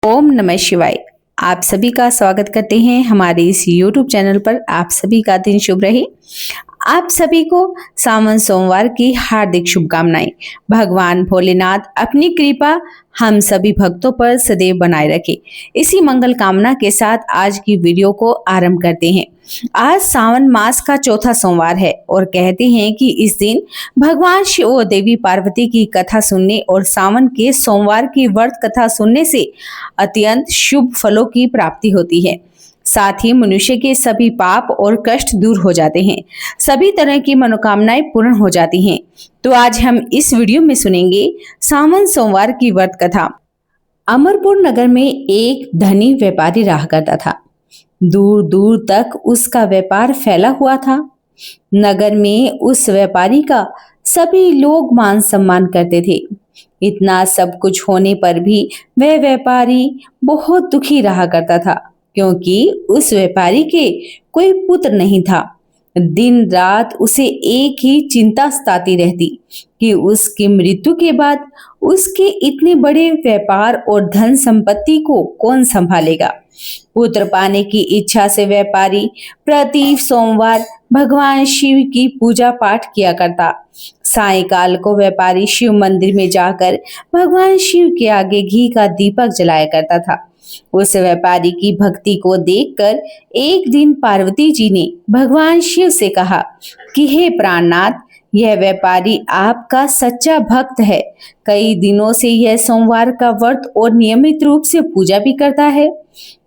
ओम नमः शिवाय। आप सभी का स्वागत करते हैं हमारे इस YouTube चैनल पर। आप सभी का दिन शुभ रहे। आप सभी को सावन सोमवार की हार्दिक शुभकामनाएं। भगवान भोलेनाथ अपनी कृपा हम सभी भक्तों पर सदैव बनाए रखे। इसी मंगल कामना के साथ आज की वीडियो को आरंभ करते हैं। आज सावन मास का चौथा सोमवार है और कहते हैं कि इस दिन भगवान शिव और देवी पार्वती की कथा सुनने और सावन के सोमवार की व्रत कथा सुनने से अत्यंत शुभ फलों की प्राप्ति होती है। साथ ही मनुष्य के सभी पाप और कष्ट दूर हो जाते हैं, सभी तरह की मनोकामनाएं पूर्ण हो जाती हैं। तो आज हम इस वीडियो में सुनेंगे सावन सोमवार की व्रत कथा। अमरपुर नगर में एक धनी व्यापारी रहा करता था। दूर दूर तक उसका व्यापार फैला हुआ था। नगर में उस व्यापारी का सभी लोग मान सम्मान करते थे। इतना सब कुछ होने पर भी वह व्यापारी बहुत दुखी रहा करता था, क्योंकि उस व्यापारी के कोई पुत्र नहीं था। दिन रात उसे एक ही चिंता सताती रहती कि उसकी मृत्यु के बाद उसके इतने बड़े व्यापार और धन संपत्ति को कौन संभालेगा। पुत्र पाने की इच्छा से व्यापारी प्रति सोमवार भगवान शिव की पूजा पाठ किया करता। सायंकाल को व्यापारी शिव मंदिर में जाकर भगवान शिव के आगे घी का दीपक जलाया करता था। उस व्यापारी की भक्ति को देखकर एक दिन पार्वती जी ने भगवान शिव से कहा कि हे प्राणनाथ, यह व्यापारी आपका सच्चा भक्त है। कई दिनों से यह सोमवार का व्रत और नियमित रूप से पूजा भी करता है।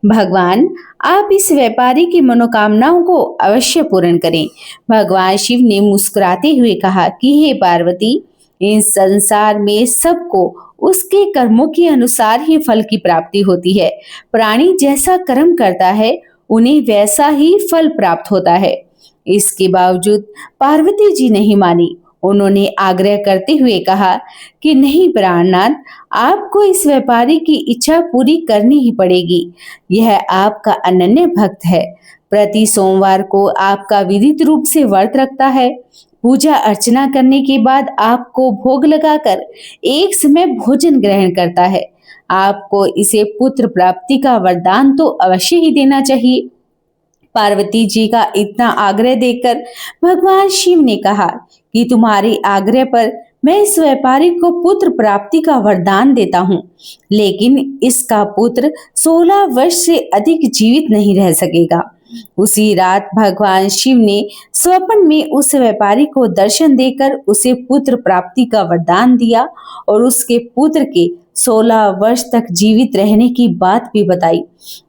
भगवान, आप इस व्यापारी की मनोकामनाओं को अवश्य पूर्ण करें। भगवान शिव ने मुस्कुराते हुए कहा कि हे पार्वती, इस संसार में सबको उसके कर्मों के अनुसार ही फल की प्राप्ति होती है। प्राणी जैसा कर्म करता है उन्हें वैसा ही फल प्राप्त होता है। इसके बावजूद पार्वती जी नहीं मानी। उन्होंने आग्रह करते हुए कहा कि नहीं प्राणनाथ, आपको इस व्यापारी की इच्छा पूरी करनी ही पड़ेगी। यह आपका अनन्य भक्त है। प्रति सोमवार को आपका विधित रूप से व्रत रखता है। पूजा अर्चना करने के बाद आपको भोग लगाकर एक समय भोजन ग्रहण करता है। आपको इसे पुत्र प्राप्ति का वरदान तो अवश्य ही देना चाहिए। पार्वती जी का इतना आग्रह देखकर भगवान शिव ने कहा कि तुम्हारे आग्रह पर मैं इस व्यापारी को पुत्र प्राप्ति का वरदान देता हूँ, लेकिन इसका पुत्र 16 वर्ष से अधिक जीवित नहीं रह सकेगा। उसी रात भगवान शिव ने स्वप्न में उस व्यापारी को दर्शन देकर उसे पुत्र प्राप्ति का वरदान दिया और उसके पुत्र के 16 वर्ष तक जीवित रहने की बात भी बताई।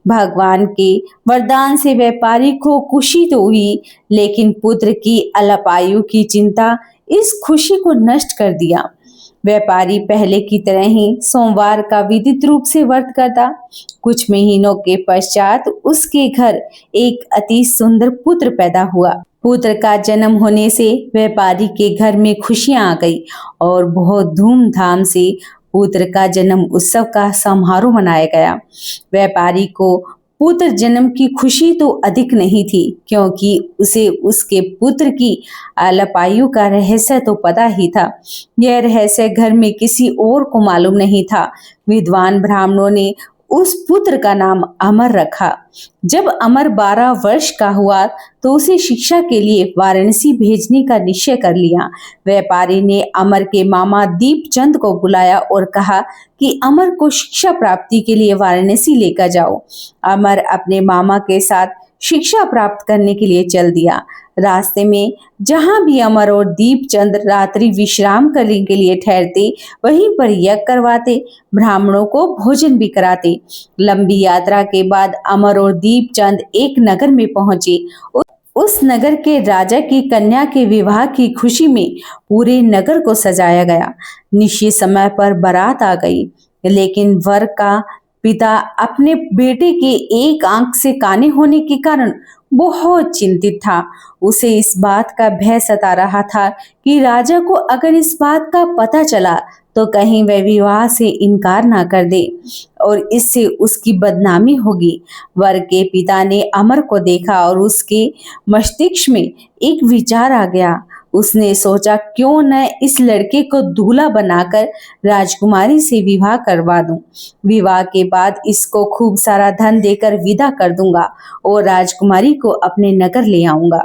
भगवान के वरदान से व्यापारी को खुशी तो हुई, लेकिन पुत्र की अल्पायु की चिंता इस खुशी को नष्ट कर दिया। व्यापारी पहले की तरह ही सोमवार का विधित रूप से व्रत करता। कुछ महीनों के पश्चात उसके घर एक अति सुंदर पुत्र पैदा हुआ। पुत्र का जन्म होने से व्यापारी के घर में खुशियां आ गई और बहुत धूमधाम से पुत्र का जन्म उत्सव का समारोह मनाया गया। व्यापारी को पुत्र जन्म की खुशी तो अधिक नहीं थी, क्योंकि उसे उसके पुत्र की अल्पायु का रहस्य तो पता ही था। यह रहस्य घर में किसी और को मालूम नहीं था। विद्वान ब्राह्मणों ने उस पुत्र का नाम अमर रखा। जब अमर 12 वर्ष का हुआ तो उसे शिक्षा के लिए वाराणसी भेजने का निश्चय कर लिया। व्यापारी ने अमर के मामा दीपचंद को बुलाया और कहा कि अमर को शिक्षा प्राप्ति के लिए वाराणसी लेकर जाओ। अमर अपने मामा के साथ शिक्षा प्राप्त करने के लिए चल दिया। रास्ते में जहां भी अमर और दीपचंद रात्रि विश्राम करने के लिए ठहरते, वहीं पर यज्ञ करवाते, ब्राह्मणों को भोजन भी कराते। लंबी यात्रा के बाद अमर और दीपचंद एक नगर में पहुंचे। उस नगर के राजा की कन्या के विवाह की खुशी में पूरे नगर को सजाया गया। निश्चित समय पर बारात आ गई, लेकिन वर का पिता अपने बेटे के एक आंख से काने होने के कारण बहुत चिंतित था। उसे इस बात का भय सता रहा था कि राजा को अगर इस बात का पता चला तो कहीं वह विवाह से इनकार ना कर दे और इससे उसकी बदनामी होगी। वर के पिता ने अमर को देखा और उसके मस्तिष्क में एक विचार आ गया। उसने सोचा क्यों न इस लड़के को दूल्हा बनाकर राजकुमारी से विवाह करवा दूं। विवाह के बाद इसको खूब सारा धन देकर विदा कर दूंगा और राजकुमारी को अपने नगर ले आऊंगा।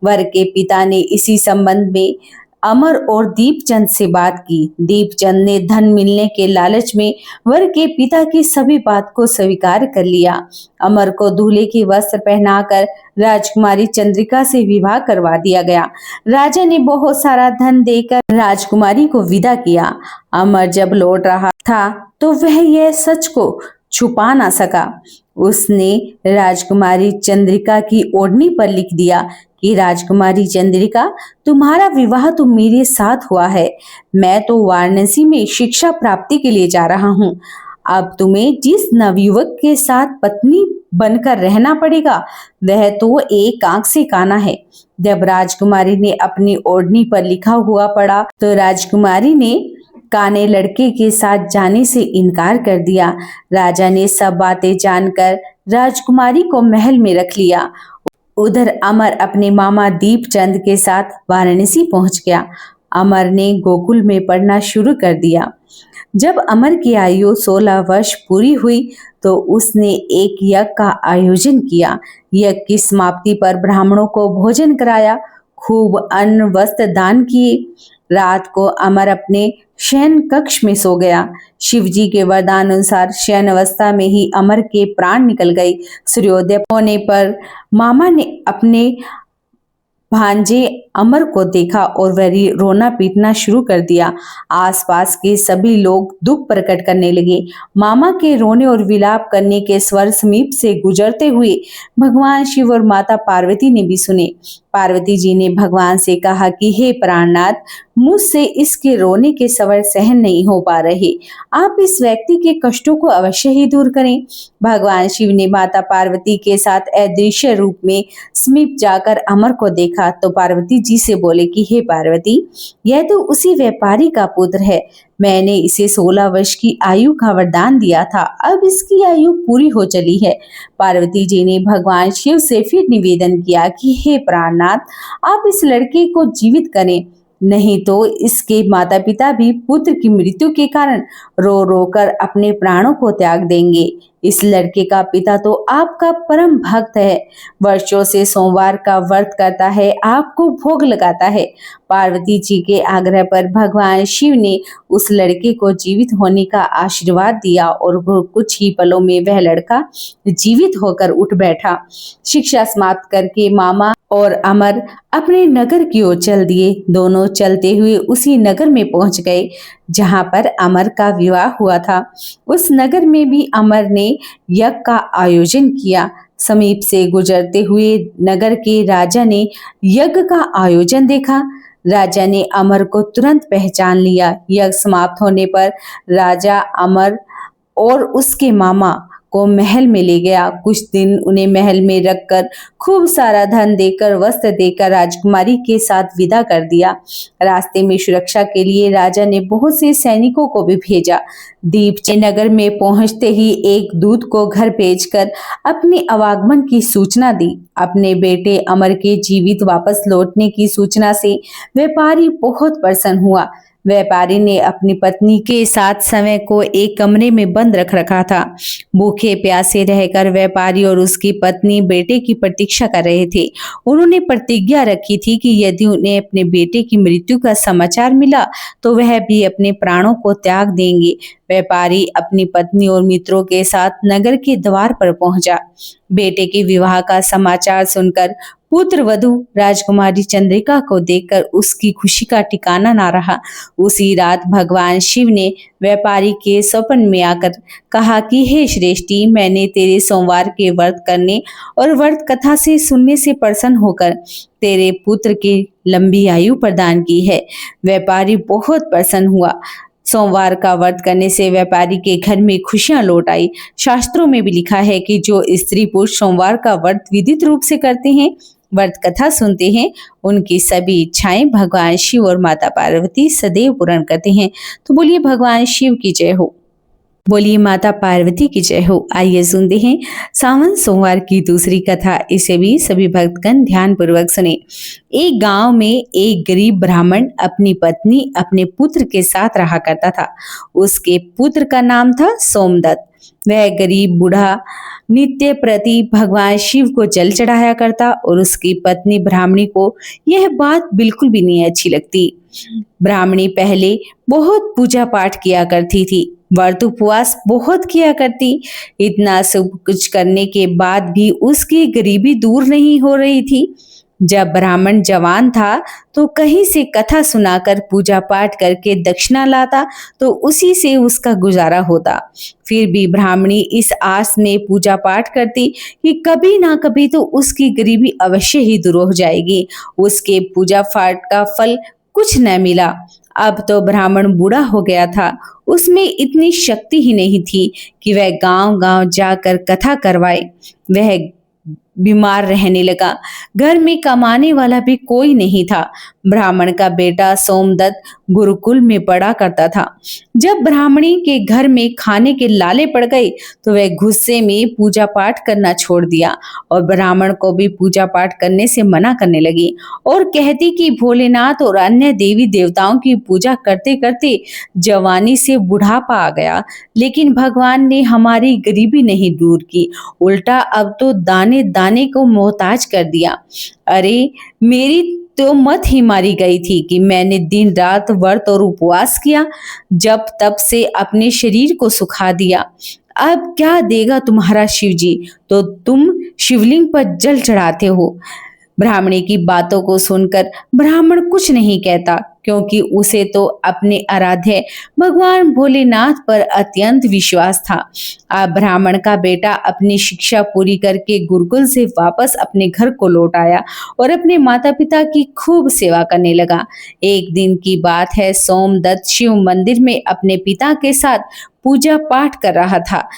वर के पिता ने इसी संबंध में अमर और दीपचंद से बात की। दीपचंद ने धन मिलने के लालच में वर के पिता की सभी बात को स्वीकार कर लिया। अमर को दूल्हे की वस्त्र पहनाकर राजकुमारी चंद्रिका से विवाह करवा दिया गया। राजा ने बहुत सारा धन देकर राजकुमारी को विदा किया। अमर जब लौट रहा था तो वह यह सच को छुपा ना सका। उसने राजकुमारी चंद्रिका की ओढ़नी पर लिख दिया कि राजकुमारी चंद्रिका, तुम्हारा विवाह तो मेरे साथ हुआ है। मैं तो वाराणसी में शिक्षा प्राप्ति के लिए जा रहा हूँ। अब तुम्हें जिस नवयुवक के साथ पत्नी बनकर रहना पड़ेगा वह तो एक आंख से काना है। जब राजकुमारी ने अपनी ओढ़नी पर लिखा हुआ पढ़ा तो राजकुमारी ने काने लड़के के साथ जाने से इनकार कर दिया। राजा ने सब बातें जानकर राजकुमारी को महल में रख लिया। उधर अमर अपने मामा दीपचंद के साथ वाराणसी पहुंच गया। अमर ने गोकुल में पढ़ना शुरू कर दिया। जब अमर की आयु 16 वर्ष पूरी हुई तो उसने एक यज्ञ का आयोजन किया। यज्ञ की समाप्ति पर ब्राह्मणों को भोजन कराया, खूब अन्न वस्त्र दान किए। रात को अमर अपने शयन कक्ष में सो गया। शिवजी के वरदान अनुसार शयन अवस्था में ही अमर के प्राण निकल गए। सूर्योदय होने पर मामा ने अपने भांजे अमर को देखा और वह रोना पीटना शुरू कर दिया। आसपास के सभी लोग दुख प्रकट करने लगे। मामा के रोने और विलाप करने के स्वर समीप से गुजरते हुए भगवान शिव और माता पार्वती ने भी सुने। पार्वती जी ने भगवान से कहा कि हे प्राणनाथ, मुझसे इसके रोने के स्वर सहन नहीं हो पा रहे। आप इस व्यक्ति के कष्टों को अवश्य ही दूर करें। भगवान शिव ने माता पार्वती के साथ अदृश्य रूप में समीप जाकर अमर को देखा तो पार्वती जी से बोले कि हे पार्वती, यह तो उसी व्यापारी का पुत्र है। मैंने इसे 16 वर्ष की आयु का वरदान दिया था, अब इसकी आयु पूरी हो चली है। पार्वती जी ने भगवान शिव से फिर निवेदन किया कि हे प्राणनाथ, आप इस लड़के को जीवित करें, नहीं तो इसके माता पिता भी पुत्र की मृत्यु के कारण रो रो कर अपने प्राणों को त्याग देंगे। इस लड़के का पिता तो आपका परम भक्त है, वर्षों से सोमवार का व्रत करता है, आपको भोग लगाता है। पार्वती जी के आग्रह पर भगवान शिव ने उस लड़के को जीवित होने का आशीर्वाद दिया और कुछ ही पलों में वह लड़का जीवित होकर उठ बैठा। शिक्षा समाप्त करके मामा और अमर अपने नगर की ओर चल दिए। दोनों चलते हुए उसी नगर में पहुंच गए जहां पर अमर का विवाह हुआ था। उस नगर में भी अमर ने यज्ञ का आयोजन किया। समीप से गुजरते हुए नगर के राजा ने यज्ञ का आयोजन देखा। राजा ने अमर को तुरंत पहचान लिया। यज्ञ समाप्त होने पर राजा अमर और उसके मामा को महल में ले गया। कुछ दिन उन्हें महल में रखकर खूब सारा धन देकर वस्त्र देकर राजकुमारी के साथ विदा कर दिया। रास्ते में सुरक्षा के लिए राजा ने बहुत से सैनिकों को भी भेजा। दीपचंद नगर में पहुंचते ही एक दूत को घर भेजकर अपने आवागमन की सूचना दी। अपने बेटे अमर के जीवित वापस लौटने की सूचना से व्यापारी बहुत प्रसन्न हुआ। व्यापारी ने अपनी पत्नी के साथ समय को एक कमरे में बंद रख रखा था। भूखे प्यासे रहकर व्यापारी और उसकी पत्नी बेटे की प्रतीक्षा कर रहे थे। उन्होंने प्रतिज्ञा रखी थी कि यदि उन्हें अपने बेटे की मृत्यु का समाचार मिला तो वह भी अपने प्राणों को त्याग देंगे। व्यापारी अपनी पत्नी और मित्रों के साथ नगर के द्वार पर पहुंचा। बेटे के विवाह का समाचार सुनकर पुत्र वधू राजकुमारी चंद्रिका को देखकर उसकी खुशी का ठिकाना ना रहा। उसी रात भगवान शिव ने व्यापारी के स्वप्न में आकर कहा कि हे श्रेष्ठी, मैंने तेरे सोमवार के व्रत करने और व्रत कथा से सुनने से प्रसन्न होकर तेरे पुत्र की लंबी आयु प्रदान की है। व्यापारी बहुत प्रसन्न हुआ। सोमवार का व्रत करने से व्यापारी के घर में खुशियां लौट आई। शास्त्रों में भी लिखा है कि जो स्त्री पुरुष सोमवार का व्रत विधित रूप से करते हैं, व्रत कथा सुनते हैं, उनकी सभी इच्छाएं भगवान शिव और माता पार्वती सदैव पूर्ण करते हैं। तो बोलिए भगवान शिव की जय हो। बोलिए माता पार्वती की जय हो। आइए सुनते हैं सावन सोमवार की दूसरी कथा। इसे भी सभी भक्तगण ध्यान पूर्वक सुने। एक गांव में एक गरीब ब्राह्मण अपनी पत्नी अपने पुत्र के साथ रहा करता था। उसके पुत्र का नाम था सोमदत्त। वह गरीब बूढ़ा नित्य प्रति भगवान शिव को जल चढ़ाया करता और उसकी पत्नी ब्राह्मणी को यह बात बिल्कुल भी नहीं अच्छी लगती। ब्राह्मणी पहले बहुत पूजा पाठ किया करती थी, व्रत उपवास बहुत किया करती। इतना सब कुछ करने के बाद भी उसकी गरीबी दूर नहीं हो रही थी। जब ब्राह्मण जवान था तो कहीं से कथा सुनाकर पूजा पाठ करके दक्षिणा लाता तो उसी से उसका गुजारा होता। फिर भी ब्राह्मणी इस आस में पूजा पाठ करती कि कभी ना कभी तो उसकी गरीबी अवश्य ही दूर हो जाएगी। उसके पूजा पाठ का फल कुछ न मिला। अब तो ब्राह्मण बूढ़ा हो गया था। उसमें इतनी शक्ति ही नहीं थी कि वह गांव-गांव जाकर कथा करवाए। वह बीमार रहने लगा। घर में कमाने वाला भी कोई नहीं था। ब्राह्मण का बेटा सोमदत्त गुरुकुल में पढ़ा करता था। जब ब्राह्मणी के घर में खाने के लाले पड़ गए तो वह गुस्से में पूजा पाठ करना छोड़ दिया और ब्राह्मण को भी पूजा पाठ करने से मना करने लगी और कहती कि भोलेनाथ और अन्य देवी देवताओं की पूजा करते करते जवानी से बुढ़ापा आ गया, लेकिन भगवान ने हमारी गरीबी नहीं दूर की, उल्टा अब तो दाने दाने को मोहताज कर दिया। अरे मेरी तो मत ही मारी गई थी कि मैंने दिन रात व्रत और उपवास किया, जब तब से अपने शरीर को सुखा दिया। अब क्या देगा तुम्हारा शिव जी, तो तुम शिवलिंग पर जल चढ़ाते हो। ब्राह्मणी की बातों को सुनकर ब्राह्मण कुछ नहीं कहता, क्योंकि उसे तो अपने आराध्य भगवान भोलेनाथ पर अत्यंत विश्वास था। अब ब्राह्मण का बेटा अपनी शिक्षा पूरी करके गुरुकुल से वापस अपने घर को लौट आया और अपने माता पिता की खूब सेवा करने लगा। एक दिन की बात है, सोमदत्त शिव मंदिर में अपने पिता के साथ पूजा पाठ कर रहा था।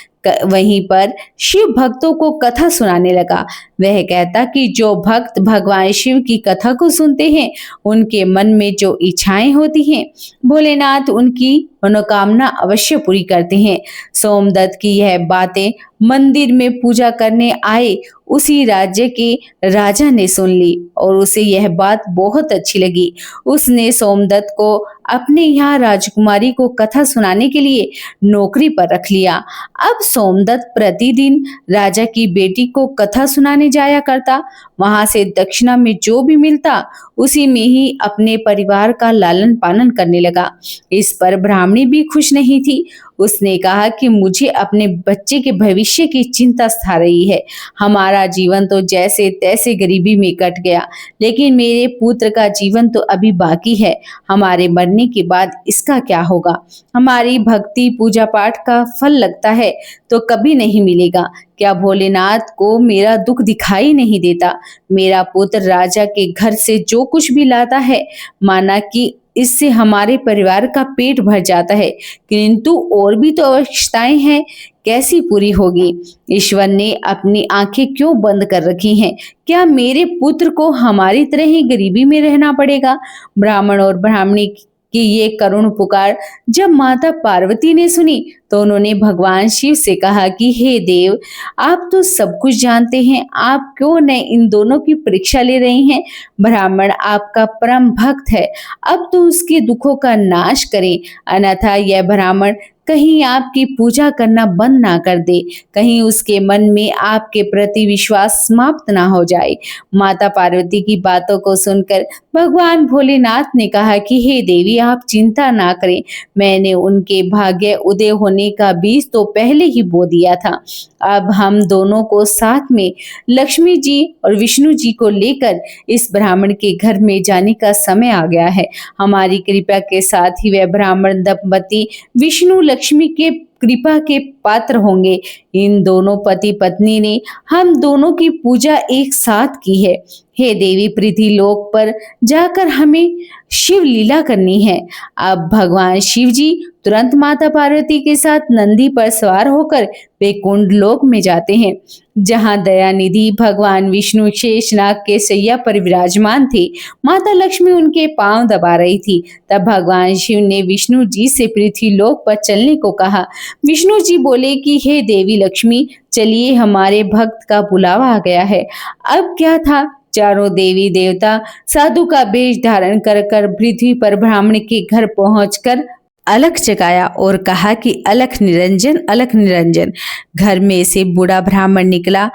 वहीं पर शिव भक्तों को कथा सुनाने लगा। वह कहता कि जो भक्त भगवान शिव की कथा को सुनते हैं, उनके मन में जो इच्छाएं होती हैं, भोलेनाथ उनकी मनोकामना अवश्य पूरी करते हैं। सोमदत्त की यह बातें मंदिर में पूजा करने आए उसी राज्य के राजा ने सुन ली और उसे यह बात बहुत अच्छी लगी। उसने सोमदत्त को अपने यहाँ राजकुमारी को कथा सुनाने के लिए नौकरी पर रख लिया। अब सोमदत्त प्रतिदिन राजा की बेटी को कथा सुनाने जाया करता। वहां से दक्षिणा में जो भी मिलता उसी में ही अपने परिवार का लालन पालन करने लगा। इस पर ब्राह्मणी भी खुश नहीं थी। उसने कहा कि मुझे अपने बच्चे के भविष्य की चिंता सता रही है। हमारा जीवन तो जैसे तैसे गरीबी में कट गया, लेकिन मेरे पुत्र का जीवन तो अभी बाकी है। हमारे मरने के बाद इसका क्या होगा? हमारी भक्ति पूजा पाठ का फल लगता है तो कभी नहीं मिलेगा। क्या भोलेनाथ को मेरा दुख दिखाई नहीं देता? मेरा पुत्र राजा के घर से जो कुछ भी लाता है, माना कि इससे हमारे परिवार का पेट भर जाता है, किंतु और भी तो आवश्यकताएं हैं, कैसी पूरी होगी? ईश्वर ने अपनी आंखें क्यों बंद कर रखी हैं? क्या मेरे पुत्र को हमारी तरह ही गरीबी में रहना पड़ेगा? ब्राह्मण और ब्राह्मणी की ये करुण पुकार जब माता पार्वती ने सुनी तो उन्होंने भगवान शिव से कहा कि हे देव, आप तो सब कुछ जानते हैं, आप क्यों न इन दोनों की परीक्षा ले रही हैं? ब्राह्मण आपका परम भक्त है, अब तो उसके दुखों का नाश करें, अन्यथा यह ब्राह्मण कहीं आपकी पूजा करना बंद ना कर दे, कहीं उसके मन में आपके प्रति विश्वास समाप्त ना हो जाए। माता पार्वती की बातों को सुनकर भगवान भोलेनाथ ने कहा कि हे देवी, आप चिंता ना करें, मैंने उनके भाग्य उदय होने का बीज तो पहले ही बो दिया था। अब हम दोनों को साथ में लक्ष्मी जी और विष्णु जी को लेकर इस ब्राह्मण के घर में जाने का समय आ गया है। हमारी कृपा के साथ ही वह ब्राह्मण दंपति विष्णु लक्ष्मी के कृपा के पात्र होंगे। इन दोनों पति पत्नी ने हम दोनों की पूजा एक साथ की है। हे देवी, पृथ्वी लोक पर जाकर हमें शिव लीला करनी है। अब भगवान शिव जी तुरंत माता पार्वती के साथ नंदी पर सवार होकर वैकुंठ लोक में जाते हैं, जहां दयानिधि भगवान विष्णु शेषनाग के सैया पर विराजमान थे। माता लक्ष्मी उनके पांव दबा रही थी। तब भगवान शिव ने विष्णु जी से पृथ्वी लोक पर चलने को कहा। विष्णु जी बोले कि हे देवी लक्ष्मी, चलिए, हमारे भक्त का बुलावा आ गया है। अब क्या था, चारों देवी देवता साधु का वेश धारण कर पृथ्वी पर ब्राह्मण के घर पहुंचकर अलख जगाया और कहा कि अलख निरंजन, अलख निरंजन। घर में से बूढ़ा ब्राह्मण निकला।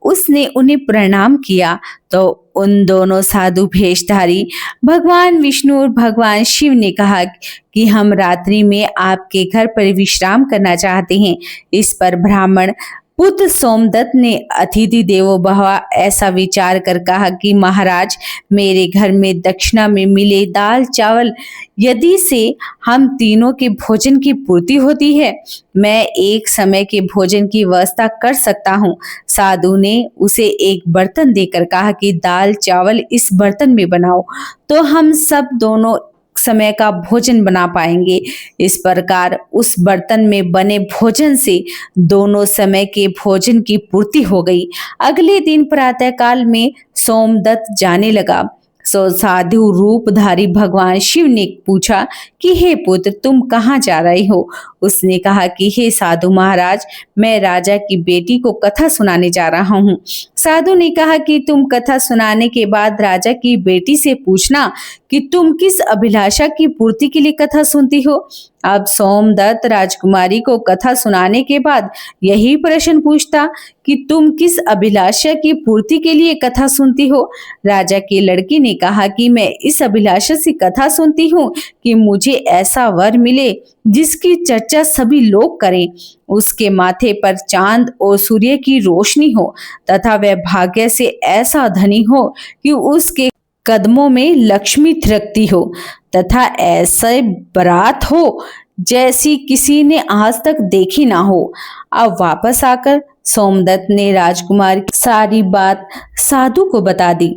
उसने उन्हें प्रणाम किया तो उन दोनों साधु भेषधारी भगवान विष्णु और भगवान शिव ने कहा कि हम रात्रि में आपके घर पर विश्राम करना चाहते हैं। इस पर ब्राह्मण पुत्र सोमदत्त ने अतिथि देवो भव ऐसा विचार कर कहा कि महाराज, मेरे घर में दक्षिणा में मिले दाल चावल यदि से हम तीनों के भोजन की पूर्ति होती है, मैं एक समय के भोजन की व्यवस्था कर सकता हूँ। साधु ने उसे एक बर्तन देकर कहा कि दाल चावल इस बर्तन में बनाओ तो हम सब दोनों समय का भोजन बना पाएंगे। इस प्रकार उस बर्तन में बने भोजन से दोनों समय के भोजन की पूर्ति हो गई। अगले दिन प्रातःकाल में सोमदत्त जाने लगा। साधु रूपधारी भगवान शिव ने पूछा कि हे पुत्र, तुम कहाँ जा रहे हो? उसने कहा कि हे साधु महाराज, मैं राजा की बेटी को कथा सुनाने जा रहा हूँ। साधु ने कहा कि तुम कथा सुनाने के बाद राजा की बेटी से पूछना कि तुम किस अभिलाषा की पूर्ति के लिए कथा सुनती हो। अब सोमदत्त राजकुमारी को कथा सुनाने के बाद यही प्रश्न पूछता कि तुम किस अभिलाषा की पूर्ति के लिए कथा सुनती हो। राजा की लड़की ने कहा कि मैं इस अभिलाषा से कथा सुनती हूँ कि मुझे ऐसा वर मिले जिसकी चर्चा सभी लोग करें, उसके माथे पर चांद और सूर्य की रोशनी हो तथा वह भाग्य से ऐसा धनी हो कि उसके कदमों में लक्ष्मी थिरकती हो तथा ऐसे बारात हो जैसी किसी ने आज तक देखी ना हो। अब वापस आकर सोमदत्त ने राजकुमार की सारी बात साधु को बता दी।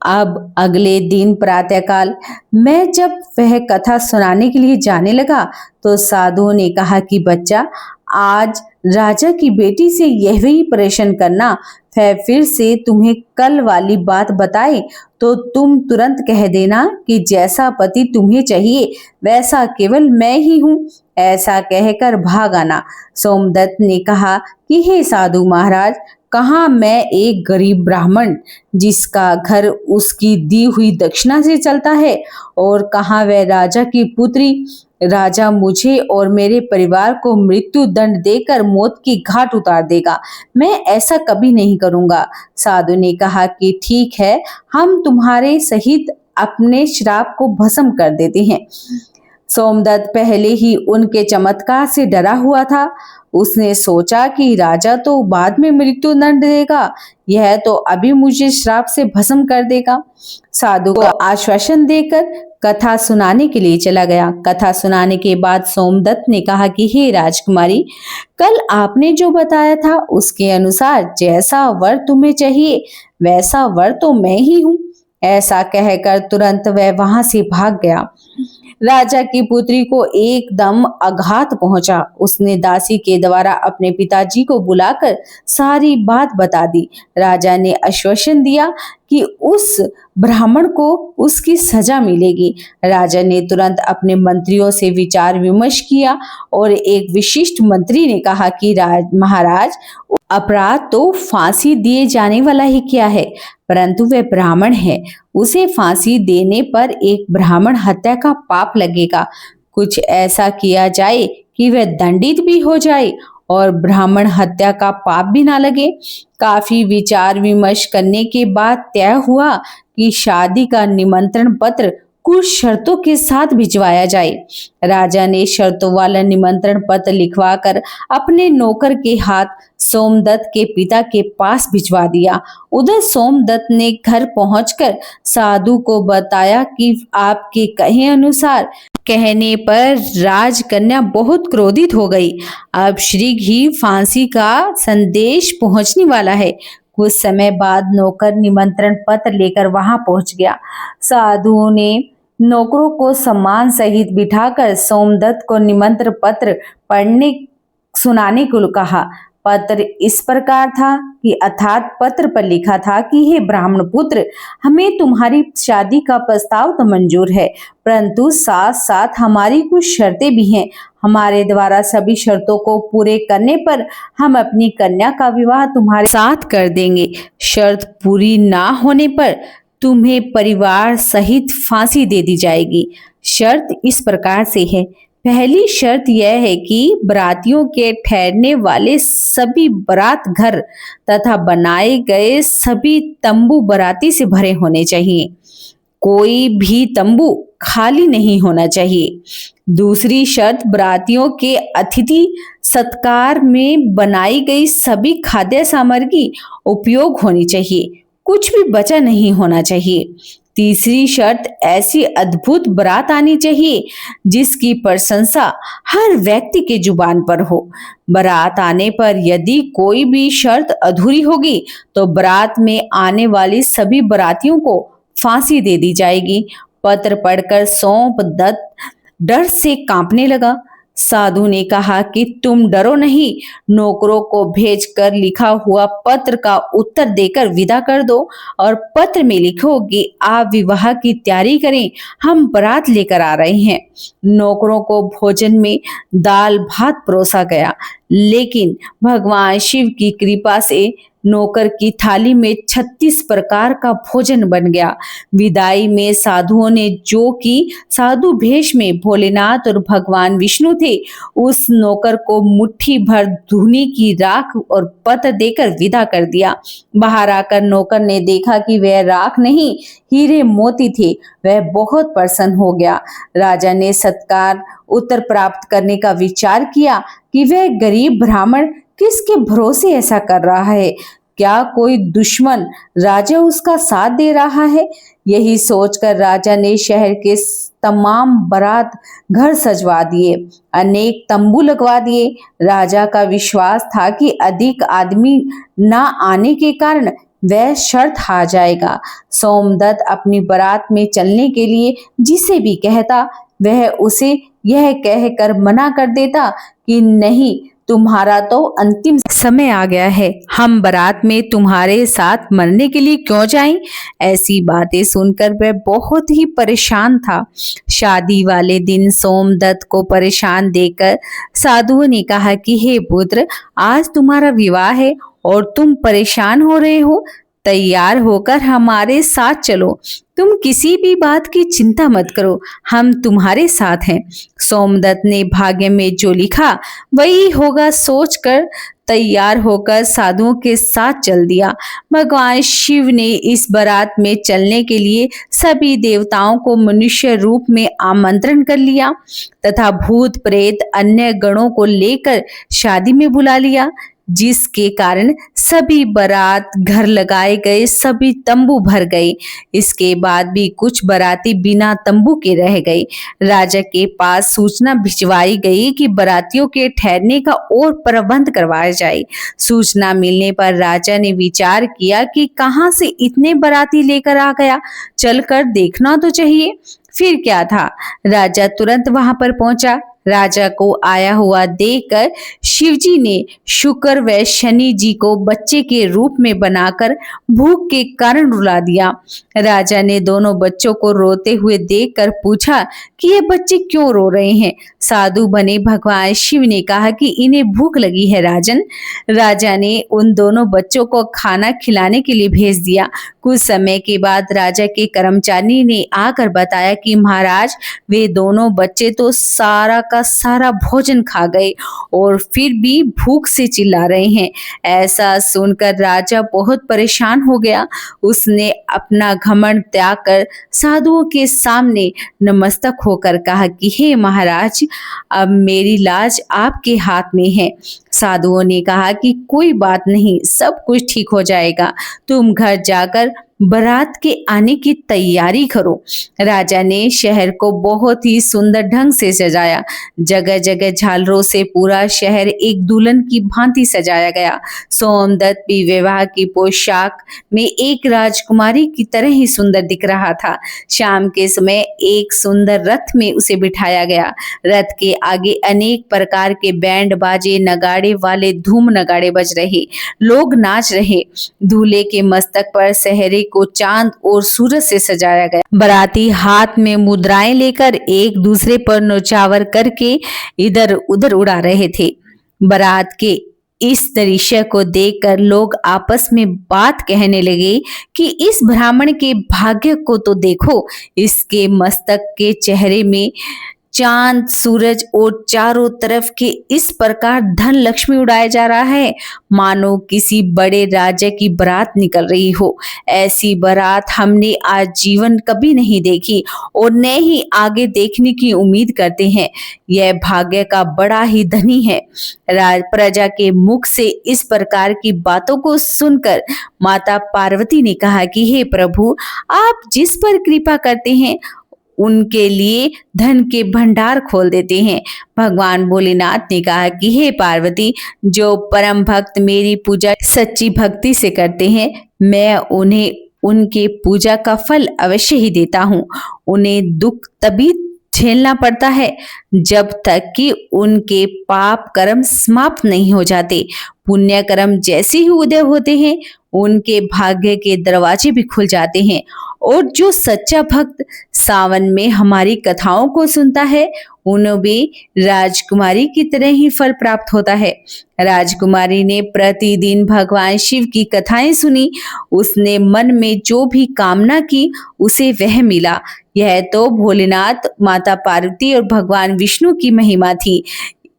अब अगले दिन प्रातःकाल मैं जब वह कथा सुनाने के लिए जाने लगा तो साधु ने कहा कि बच्चा, आज राजा की बेटी से यही प्रश्न करना, वह फिर से तुम्हें कल वाली बात बताए तो तुम तुरंत कह देना कि जैसा पति तुम्हें चाहिए वैसा केवल मैं ही हूँ। ऐसा कहकर भाग आना। सोमदत्त ने कहा कि हे साधु महाराज, कहाँ मैं एक गरीब ब्राह्मण जिसका घर उसकी दी हुई दक्षिणा से चलता है, और कहाँ वह राजा की पुत्री। राजा मुझे और मेरे परिवार को मृत्यु दंड देकर मौत की घाट उतार देगा। मैं ऐसा कभी नहीं करूंगा। साधु ने कहा कि ठीक है, हम तुम्हारे सहित अपने श्राप को भस्म कर देते हैं। सोमदत्त पहले ही उनके चमत्कार से डरा हुआ था। उसने सोचा कि राजा तो बाद में मृत्यु दंड देगा, यह तो अभी मुझे श्राप से भस्म कर देगा। साधु को आश्वासन देकर कथा सुनाने के लिए चला गया। कथा सुनाने के बाद सोमदत्त ने कहा कि हे राजकुमारी, कल आपने जो बताया था उसके अनुसार जैसा वर तुम्हें चाहिए वैसा वर तो मैं ही हूँ। ऐसा कहकर तुरंत वह वहां से भाग गया। राजा की पुत्री को एकदम आघात पहुंचा। उसने दासी के द्वारा अपने पिताजी को बुलाकर सारी बात बता दी। राजा ने आश्वासन दिया कि उस ब्राह्मण को उसकी सजा मिलेगी। राजा ने तुरंत अपने मंत्रियों से विचार विमर्श किया और एक विशिष्ट मंत्री ने कहा कि महाराज, अपराध तो फांसी दिए जाने वाला ही क्या है, परंतु वह ब्राह्मण है। उसे फांसी देने पर एक ब्राह्मण हत्या का पाप लगेगा। कुछ ऐसा किया जाए कि वह दंडित भी हो जाए और ब्राह्मण हत्या का पाप भी ना लगे। काफी विचार विमर्श करने के बाद तय हुआ कि शादी का निमंत्रण पत्र कुछ शर्तों के साथ भिजवाया जाए। राजा ने शर्तों वाला निमंत्रण पत्र लिखवाकर अपने नौकर के हाथ सोमदत्त के पिता के पास भिजवा दिया। उधर सोमदत्त ने घर पहुंचकर साधु को बताया कि आपके कहे अनुसार कहने पर राजकन्या बहुत क्रोधित हो गई। अब शीघ्र ही फांसी का संदेश पहुंचने वाला है। कुछ समय बाद नौकर निमंत्रण पत्र लेकर वहां पहुंच गया। साधु ने नौकरों को सम्मान सहित बिठाकर सोमदत्त को निमंत्रण पत्र पढ़ने सुनाने को कहा। पत्र इस प्रकार था कि अर्थात पत्र पर लिखा था कि हे ब्राह्मण पुत्र, हमें तुम्हारी शादी का प्रस्ताव तो मंजूर है, परंतु साथ साथ हमारी कुछ शर्तें भी हैं। हमारे द्वारा सभी शर्तों को पूरे करने पर हम अपनी कन्या का विवाह तुम्हारे साथ कर देंगे। शर्त पूरी ना होने पर तुम्हें परिवार सहित फांसी दे दी जाएगी। शर्त इस प्रकार से है। पहली शर्त यह है कि बरातियों के ठहरने वाले सभी बारात घर तथा बनाए गए सभी तंबू बराती से भरे होने चाहिए। कोई भी तंबू खाली नहीं होना चाहिए। दूसरी शर्त, बरातियों के अतिथि सत्कार में बनाई गई सभी खाद्य सामग्री उपयोग होनी चाहिए, कुछ भी बचा नहीं होना चाहिए। तीसरी शर्त, ऐसी अद्भुत बारात आनी चाहिए जिसकी प्रशंसा हर व्यक्ति के जुबान पर हो। बारात आने पर यदि कोई भी शर्त अधूरी होगी तो बारात में आने वाली सभी बारातियों को फांसी दे दी जाएगी। पत्र पढ़कर सोमदत्त डर से कांपने लगा। साधु ने कहा कि तुम डरो नहीं, नौकरों को भेजकर लिखा हुआ पत्र का उत्तर देकर विदा कर दो और पत्र में लिखो कि आप विवाह की तैयारी करें, हम बारात लेकर आ रहे हैं। नौकरों को भोजन में दाल भात परोसा गया, लेकिन भगवान शिव की कृपा से नौकर की थाली में 36 प्रकार का भोजन बन गया। विदाई में साधुओं ने, जो कि साधु भेष में भोलेनाथ और भगवान विष्णु थे, उस नौकर को मुट्ठी भर धूनी की राख और पत्र देकर विदा कर दिया। बाहर आकर नौकर ने देखा कि वह राख नहीं, हीरे मोती थे। वह बहुत प्रसन्न हो गया। राजा ने सत्कार उत्तर प्राप्त करने का विचार किया कि वह गरीब ब्राह्मण किसके भरोसे ऐसा कर रहा है, क्या कोई दुश्मन राजा उसका साथ दे रहा है। यही सोचकर राजा ने शहर के तमाम बारात घर सजवा दिए, अनेक तंबू लगवा दिए। राजा का विश्वास था कि अधिक आदमी ना आने के कारण वह शर्त हार जाएगा। सोमदत्त अपनी बारात में चलने के लिए जिसे भी कहता, वह उसे यह कहकर मना कर देता कि नहीं, तुम्हारा तो अंतिम समय आ गया है, हम बारात में तुम्हारे साथ मरने के लिए क्यों जाएं? ऐसी बातें सुनकर वह बहुत ही परेशान था। शादी वाले दिन सोमदत्त को परेशान देखकर साधुओं ने कहा कि हे पुत्र, आज तुम्हारा विवाह है और तुम परेशान हो रहे हो, तैयार होकर हमारे साथ चलो। तुम किसी भी बात की चिंता मत करो, हम तुम्हारे साथ हैं। सोमदत्त ने भाग्य में जो लिखा वही होगा सोचकर तैयार होकर साधुओं के साथ चल दिया। भगवान शिव ने इस बारात में चलने के लिए सभी देवताओं को मनुष्य रूप में आमंत्रण कर लिया तथा भूत प्रेत अन्य गणों को लेकर शादी में बुला लिया, जिसके कारण सभी बारात घर लगाए गए सभी तंबू भर गए। इसके बाद भी कुछ बाराती बिना तंबू के रह गए। राजा के पास सूचना भिजवाई गई कि बारातियों के ठहरने का और प्रबंध करवाया जाए। सूचना मिलने पर राजा ने विचार किया कि कहां से इतने बाराती लेकर आ गया, चलकर देखना तो चाहिए। फिर क्या था, राजा तुरंत वहां पर पहुंचा। राजा को आया हुआ देखकर शिवजी ने शुक्र व शनि जी को बच्चे के रूप में बनाकर भूख के कारण रुला दिया। राजा ने दोनों बच्चों को रोते हुए देखकर पूछा कि ये बच्चे क्यों रो रहे हैं। साधु बने भगवान शिव ने कहा कि इन्हें भूख लगी है राजन। राजा ने उन दोनों बच्चों को खाना खिलाने के लिए भेज दिया। कुछ समय के बाद राजा के कर्मचारी ने आकर बताया कि महाराज, वे दोनों बच्चे तो सारा का सारा भोजन खा गए और फिर भी भूख से चिल्ला रहे हैं। ऐसा सुनकर राजा बहुत परेशान हो गया। उसने अपना घमंड त्याग कर साधुओं के सामने नमस्तक होकर कहा कि हे महाराज, अब मेरी लाज आपके हाथ में है। साधुओं ने कहा कि कोई बात नहीं, सब कुछ ठीक हो जाएगा। तुम घर जाकर बारात के आने की तैयारी करो। राजा ने शहर को बहुत ही सुंदर ढंग से सजाया। जगह जगह झालरों से पूरा शहर एक दुल्हन की भांति सजाया गया। सोमदत्त भी विवाह की पोशाक में एक राजकुमारी की तरह ही सुंदर दिख रहा था। शाम के समय एक सुंदर रथ में उसे बिठाया गया। रथ के आगे अनेक प्रकार के बैंड बाजे नगाड़े वाले धूम नगाड़े बज रहे, लोग नाच रहे। दूल्हे के मस्तक पर सेहरे को चांद और सूरज से सजाया गया। बाराती हाथ में मुद्राएं लेकर एक दूसरे पर नौचावर करके इधर उधर उड़ा रहे थे। बारात के इस दृश्य को देखकर लोग आपस में बात कहने लगे कि इस ब्राह्मण के भाग्य को तो देखो, इसके मस्तक के चेहरे में चांद सूरज और चारों तरफ के इस प्रकार धन लक्ष्मी उड़ाया जा रहा है, मानो किसी बड़े राजा की बारात निकल रही हो। ऐसी बारात हमने आज जीवन कभी नहीं देखी और न ही आगे देखने की उम्मीद करते हैं। यह भाग्य का बड़ा ही धनी है। प्रजा के मुख से इस प्रकार की बातों को सुनकर माता पार्वती ने कहा कि हे प्रभु, आप जिस पर कृपा करते हैं उनके लिए धन के भंडार खोल देते हैं। भगवान भोलेनाथ ने कहा कि हे पार्वती, जो परम भक्त मेरी पूजा सच्ची भक्ति से करते हैं, मैं उन्हें उनके पूजा का फल अवश्य ही देता हूँ। उन्हें दुख तभी झेलना पड़ता है जब तक कि उनके पाप कर्म समाप्त नहीं हो जाते। पुण्य कर्म जैसे ही उदय होते हैं, उनके भाग्य के दरवाजे भी खुल जाते हैं। और जो सच्चा भक्त सावन में हमारी कथाओं को सुनता है, उन्हें भी राजकुमारी की तरह ही फल प्राप्त होता है। राजकुमारी ने प्रतिदिन भगवान शिव की कथाएं सुनी। उसने मन में जो भी कामना की उसे वह मिला। यह तो भोलेनाथ, माता पार्वती और भगवान विष्णु की महिमा थी,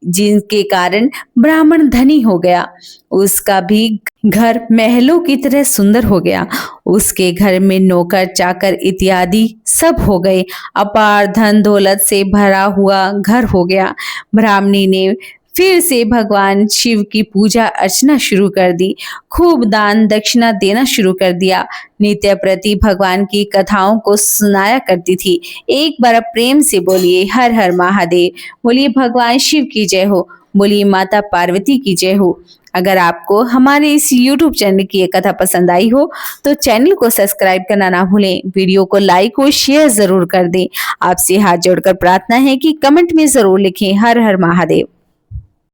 जिनके कारण ब्राह्मण धनी हो गया। उसका भी घर महलों की तरह सुंदर हो गया। उसके घर में नौकर चाकर इत्यादि सब हो गए। अपार धन दौलत से भरा हुआ घर हो गया। ब्राह्मणी ने फिर से भगवान शिव की पूजा अर्चना शुरू कर दी। खूब दान दक्षिणा देना शुरू कर दिया। नित्य प्रति भगवान की कथाओं को सुनाया करती थी। एक बार प्रेम से बोलिए हर हर महादेव। बोलिए भगवान शिव की जय हो। बोलिए माता पार्वती की जय हो। अगर आपको हमारे इस YouTube चैनल की ये कथा पसंद आई हो तो चैनल को सब्सक्राइब करना ना भूलें। वीडियो को लाइक और शेयर जरूर कर दें। आपसे हाथ जोड़कर प्रार्थना है कि कमेंट में जरूर लिखें हर हर महादेव।